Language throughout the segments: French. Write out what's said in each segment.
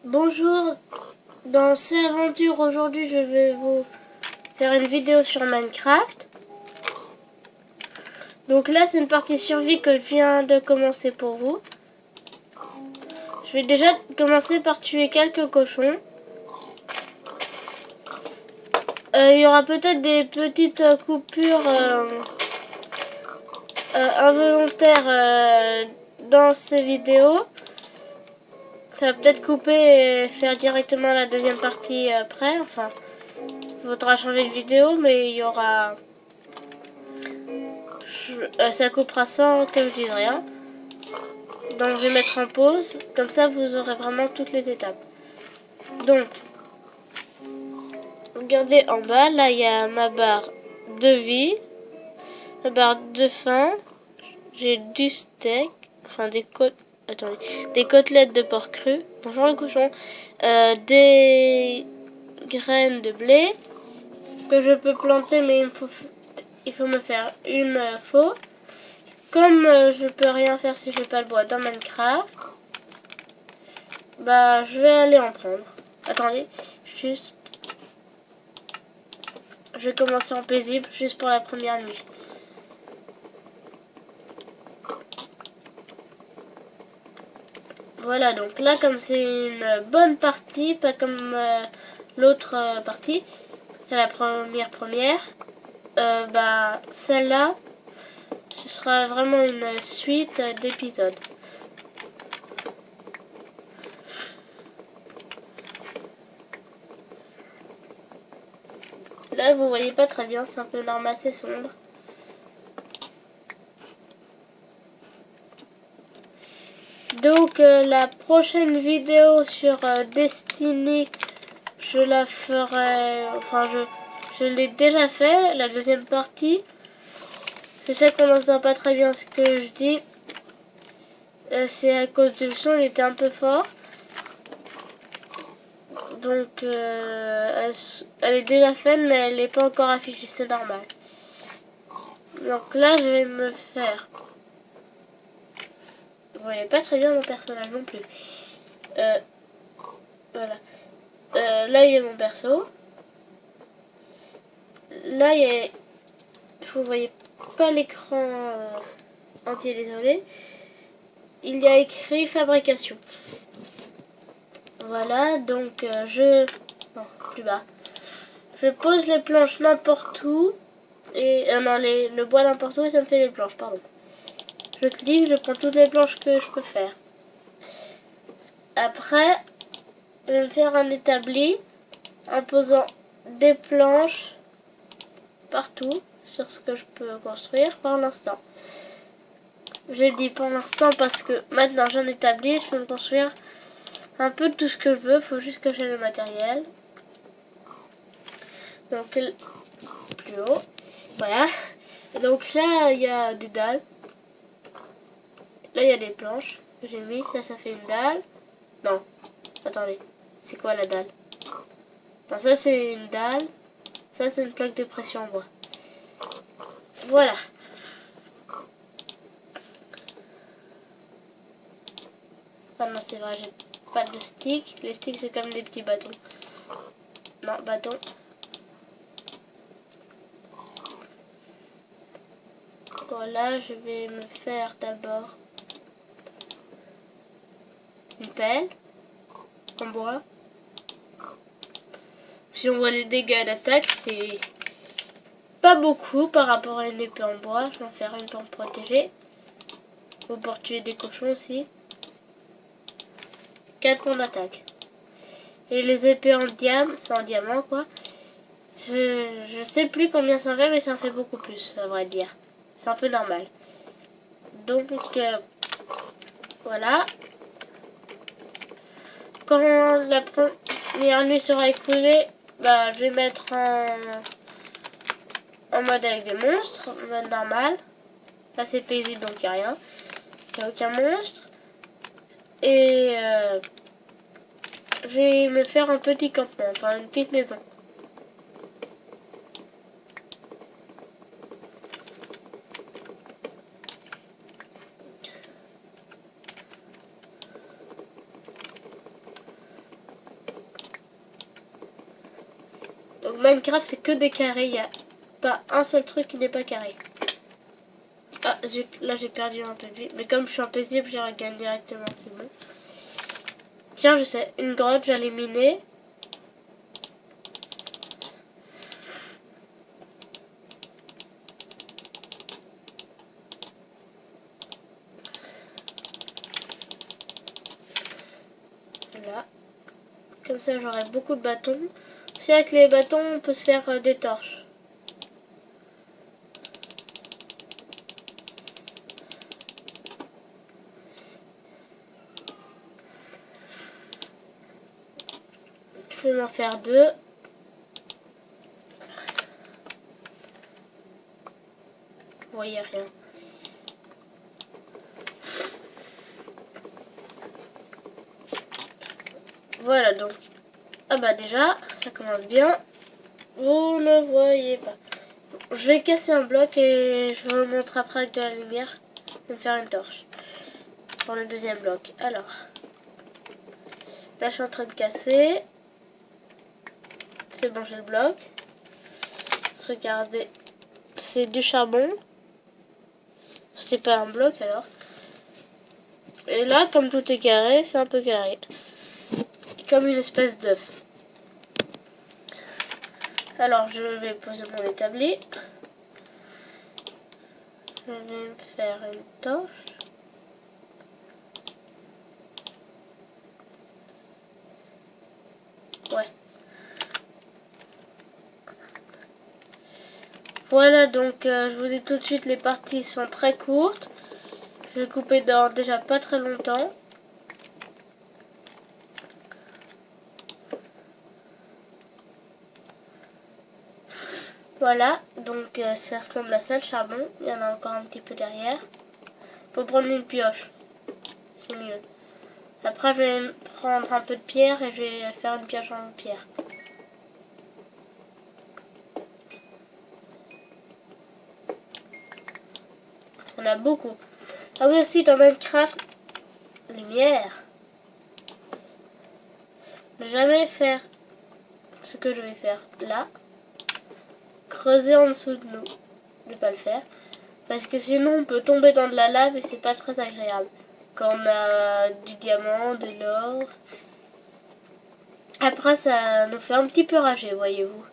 Bonjour, dans cette aventure aujourd'hui je vais vous faire une vidéo sur Minecraft. Donc là c'est une partie survie que je viens de commencer pour vous. Je vais déjà commencer par tuer quelques cochons. Il y aura peut-être des petites coupures involontaires dans ces vidéos. Ça va peut-être couper et faire directement la deuxième partie après. Enfin, il faudra changer de vidéo, mais il y aura... ça coupera sans que je dise rien. Donc je vais mettre en pause. Comme ça, vous aurez vraiment toutes les étapes. Donc, regardez en bas. Là, il y a ma barre de vie. Ma barre de faim. J'ai du steak. Enfin, des côtes... Attendez. Des côtelettes de porc cru. Bonjour le cochon. Des graines de blé que je peux planter, mais il faut me faire une faux. Comme je peux rien faire si je n'ai pas le bois dans Minecraft, bah je vais aller en prendre. Attendez, juste... Je vais commencer en paisible, juste pour la première nuit. Voilà, donc là comme c'est une bonne partie, pas comme l'autre partie, c'est la première, bah celle-là, ce sera vraiment une suite d'épisodes. Là, vous voyez pas très bien, c'est un peu normal, c'est sombre. Donc, la prochaine vidéo sur Destiny, je la ferai... Enfin, je l'ai déjà fait, la deuxième partie. Je sais qu'on n'entend pas très bien ce que je dis. C'est à cause du son, il était un peu fort. Donc, elle est déjà faite, mais elle n'est pas encore affichée, c'est normal. Donc là, je vais me faire... Vous voyez pas très bien mon personnage non plus. Voilà. Là, il y a mon perso. Là, il y a... Vous voyez pas l'écran entier, désolé. Il y a écrit fabrication. Voilà, donc non, plus bas. Je pose les planches n'importe où. Et non, le bois n'importe où et ça me fait les planches, pardon. Je clique, je prends toutes les planches que je peux faire. Après, je vais me faire un établi en posant des planches partout sur ce que je peux construire pour l'instant. Je dis pour l'instant parce que maintenant j'en établis, je peux me construire un peu tout ce que je veux, faut juste que j'ai le matériel. Donc plus haut, voilà. Et donc là il y a des dalles. Là il y a des planches que j'ai mis, ça fait une dalle. Non, attendez, c'est quoi la dalle? Non, ça c'est une dalle, ça c'est une plaque de pression en bois. Voilà. Ah non, c'est vrai, j'ai pas de stick. Les sticks c'est comme des petits bâtons. Non, bâton. Voilà, je vais me faire d'abord une pelle en bois. Si on voit les dégâts d'attaque, c'est pas beaucoup par rapport à une épée en bois. Je vais en faire une pour me protéger. Ou pour tuer des cochons aussi. 4 points d'attaque. Et les épées en diamant, c'est en diamant quoi. Je sais plus combien ça fait, mais ça en fait beaucoup plus, à vrai dire. C'est un peu normal. Donc, voilà. Quand la première nuit sera écoulée, bah, je vais mettre en mode avec des monstres, en mode normal. Là, c'est paisible, donc il n'y a rien. Il n'y a aucun monstre. Et je vais me faire un petit campement, enfin une petite maison. Donc Minecraft c'est que des carrés, il n'y a pas un seul truc qui n'est pas carré. Ah zut, là j'ai perdu un peu de vie. Mais comme je suis impaisible, j'y regagne directement, c'est bon. Tiens, je sais, une grotte, j'allais miner. Là. Comme ça j'aurai beaucoup de bâtons. Si avec les bâtons on peut se faire des torches. Je vais m'en faire 2. Vous voyez rien. Voilà donc. Ah bah déjà, ça commence bien. Vous ne voyez pas. Je vais casser un bloc et je vous montre après avec de la lumière. Je vais faire une torche. Pour le deuxième bloc. Alors. Là je suis en train de casser. C'est bon, j'ai le bloc. Regardez. C'est du charbon. C'est pas un bloc alors. Et là, comme tout est carré, c'est un peu carré. Comme une espèce d'œuf. Alors, je vais poser mon établi. Je vais me faire une torche. Ouais. Voilà, donc je vous dis tout de suite, les parties sont très courtes. Je vais couper dans déjà pas très longtemps. Voilà, donc ça ressemble à ça le charbon. Il y en a encore un petit peu derrière. Faut prendre une pioche, c'est mieux. Après je vais prendre un peu de pierre et je vais faire une pioche en pierre. On a beaucoup. Ah oui aussi dans Minecraft, lumière. Ne jamais faire ce que je vais faire là. Creuser en dessous de nous. Ne pas le faire. Parce que sinon on peut tomber dans de la lave et c'est pas très agréable. Quand on a du diamant, de l'or. Après ça nous fait un petit peu rager, voyez-vous.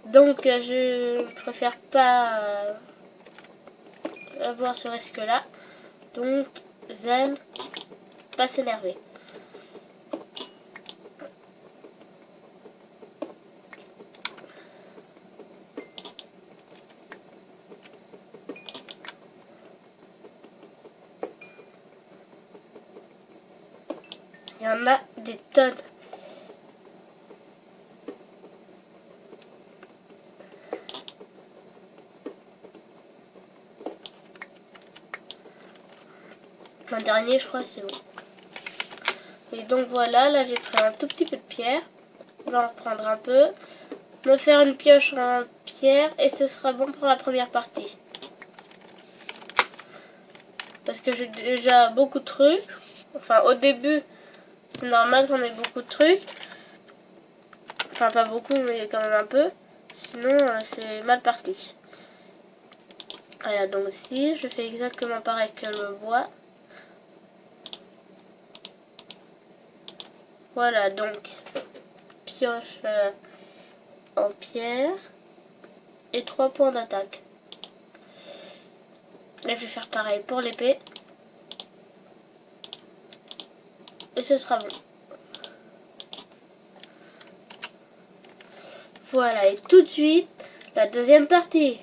Donc je préfère pas avoir ce risque là. Donc zen, pas s'énerver. Il y en a des tonnes. Un dernier, je crois, c'est bon. Et donc voilà, là j'ai pris un tout petit peu de pierre. Je vais en reprendre un peu. Me faire une pioche en pierre et ce sera bon pour la première partie. Parce que j'ai déjà beaucoup de trucs. Enfin, au début, c'est normal qu'on ait beaucoup de trucs. Enfin, pas beaucoup, mais quand même un peu. Sinon, c'est mal parti. Voilà, donc ici, je fais exactement pareil que le bois. Voilà, donc, pioche en pierre et 3 points d'attaque. Là, je vais faire pareil pour l'épée. Et ce sera bon. Voilà, et tout de suite, la deuxième partie.